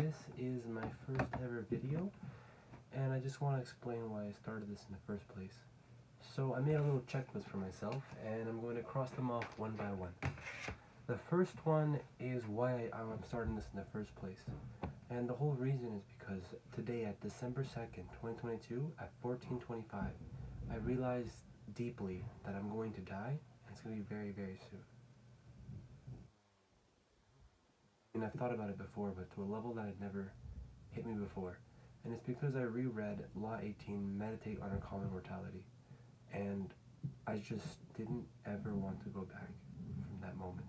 This is my first ever video, and I just want to explain why I started this in the first place. So I made a little checklist for myself, and I'm going to cross them off one by one. The first one is why I'm starting this in the first place. And the whole reason is because today at December 2nd, 2022 at 14:25, I realized deeply that I'm going to die, and it's going to be very, very soon. And I've thought about it before, but to a level that had never hit me before. And it's because I reread Law 18, Meditate on Uncommon Mortality. And I just didn't ever want to go back from that moment.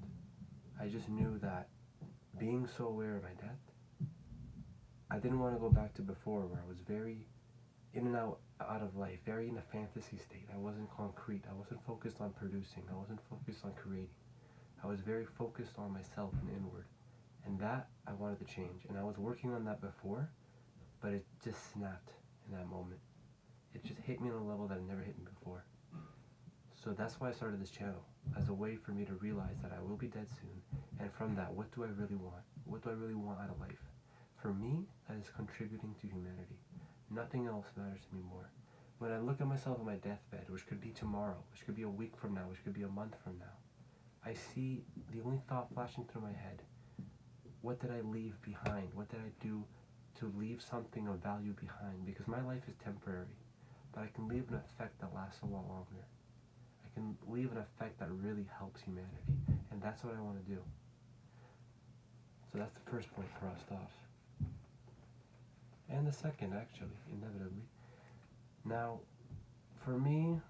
I just knew that being so aware of my death, I didn't want to go back to before where I was very in and out of life, very in a fantasy state. I wasn't concrete. I wasn't focused on producing. I wasn't focused on creating. I was very focused on myself and inward. And that I wanted to change. And I was working on that before, but it just snapped in that moment. It just hit me on a level that had never hit me before. So that's why I started this channel, as a way for me to realize that I will be dead soon. And from that, what do I really want? What do I really want out of life? For me, that is contributing to humanity. Nothing else matters to me more. When I look at myself on my deathbed, which could be tomorrow, which could be a week from now, which could be a month from now, I see the only thought flashing through my head: what did I leave behind? What did I do to leave something of value behind? Because my life is temporary, but I can leave an effect that lasts a lot longer. I can leave an effect that really helps humanity, and that's what I want to do. So that's the first point crossed off. And the second, actually, inevitably. Now, for me,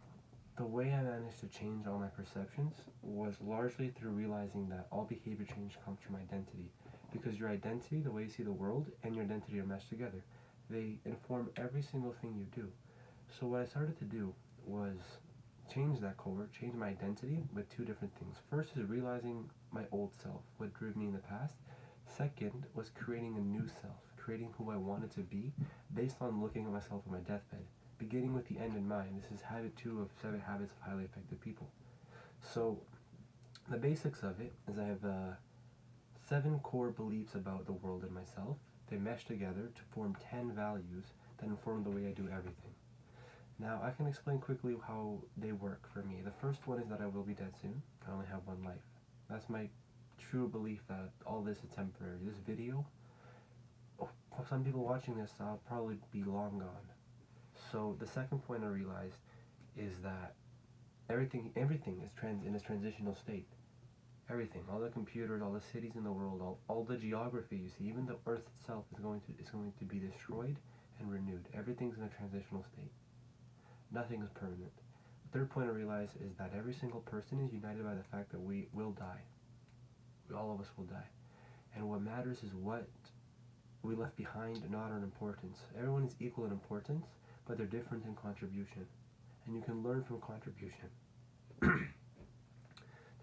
the way I managed to change all my perceptions was largely through realizing that all behavior change comes from identity. Because your identity, the way you see the world, and your identity are meshed together. They inform every single thing you do. So what I started to do was change that core, change my identity with two different things. First is realizing my old self, what drove me in the past. Second was creating a new self, creating who I wanted to be based on looking at myself on my deathbed, beginning with the end in mind. This is habit 2 of 7 habits of highly effective people. So the basics of it is I have 7 core beliefs about the world and myself. They mesh together to form 10 values that inform the way I do everything. Now, I can explain quickly how they work for me. The first one is that I will be dead soon. I only have one life. That's my true belief that all this is temporary. This video, for some people watching this, I'll probably be long gone. So the second point I realized is that everything is in its transitional state. Everything, all the computers, all the cities in the world, all the geography you see, even the Earth itself is going to be destroyed and renewed. Everything's in a transitional state. Nothing is permanent. The third point I realize is that every single person is united by the fact that we will die. All of us will die. And what matters is what we left behind, not our importance. Everyone is equal in importance, but they're different in contribution. And you can learn from contribution.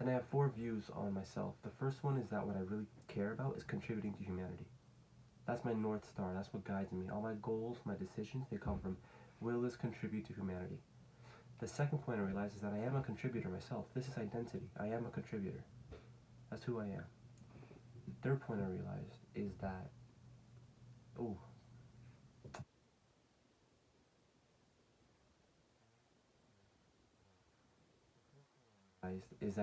Then I have 4 views on myself. The first one is that what I really care about is contributing to humanity. That's my North Star. That's what guides me. All my goals, my decisions, they come from, will this contribute to humanity? The second point I realize is that I am a contributor myself. This is identity. I am a contributor. That's who I am. The third point I realized is that,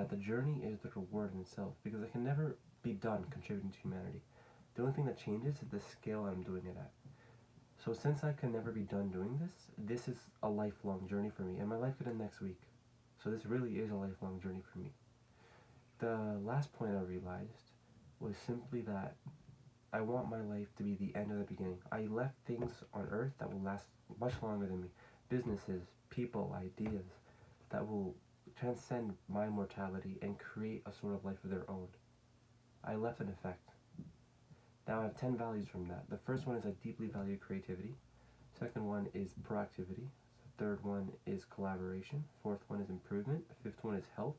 the journey is the reward in itself, because I can never be done contributing to humanity. The only thing that changes is the scale I'm doing it at. So since I can never be done doing this, this is a lifelong journey for me, and my life could end next week. So this really is a lifelong journey for me. The last point I realized was simply that I want my life to be the end of the beginning. I left things on earth that will last much longer than me. Businesses, people, ideas that will transcend my mortality and create a sort of life of their own. I left an effect. Now I have 10 values from that. The first one is I deeply value creativity. Second one is proactivity. Third one is collaboration. Fourth one is improvement. Fifth one is health.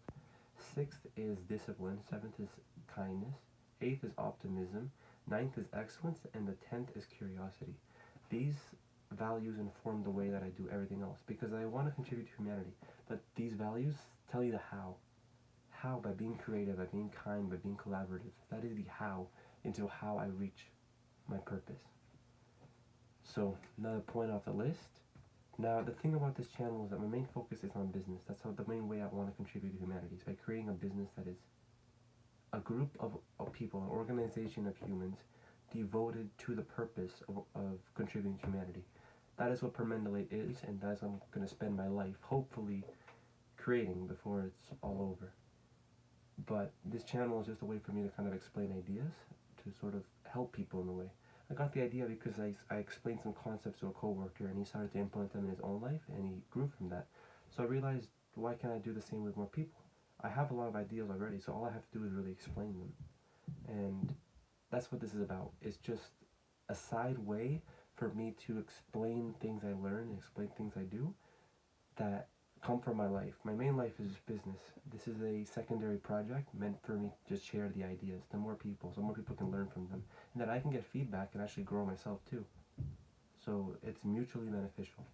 Sixth is discipline. Seventh is kindness. Eighth is optimism. Ninth is excellence. And the 10th is curiosity. These values inform the way that I do everything else, because I want to contribute to humanity. But these values tell you the how. How? By being creative, by being kind, by being collaborative. That is the how into how I reach my purpose. So, another point off the list. Now, the thing about this channel is that my main focus is on business. That's the main way I want to contribute to humanity, is by creating a business that is a group of people, an organization of humans devoted to the purpose of contributing to humanity. That is what Permendelate is, and that's what I'm going to spend my life, hopefully, creating before it's all over. But this channel is just a way for me to kind of explain ideas, to sort of help people in a way. I got the idea because I explained some concepts to a coworker, and he started to implement them in his own life, and he grew from that. So I realized, why can't I do the same with more people? I have a lot of ideas already, so all I have to do is really explain them. And that's what this is about. It's just a side way for me to explain things I learn and explain things I do that come from my life. My main life is business. This is a secondary project meant for me to just share the ideas to more people, so more people can learn from them, and that I can get feedback and actually grow myself too. So it's mutually beneficial.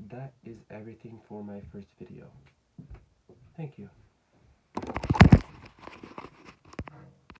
That is everything for my first video. Thank you.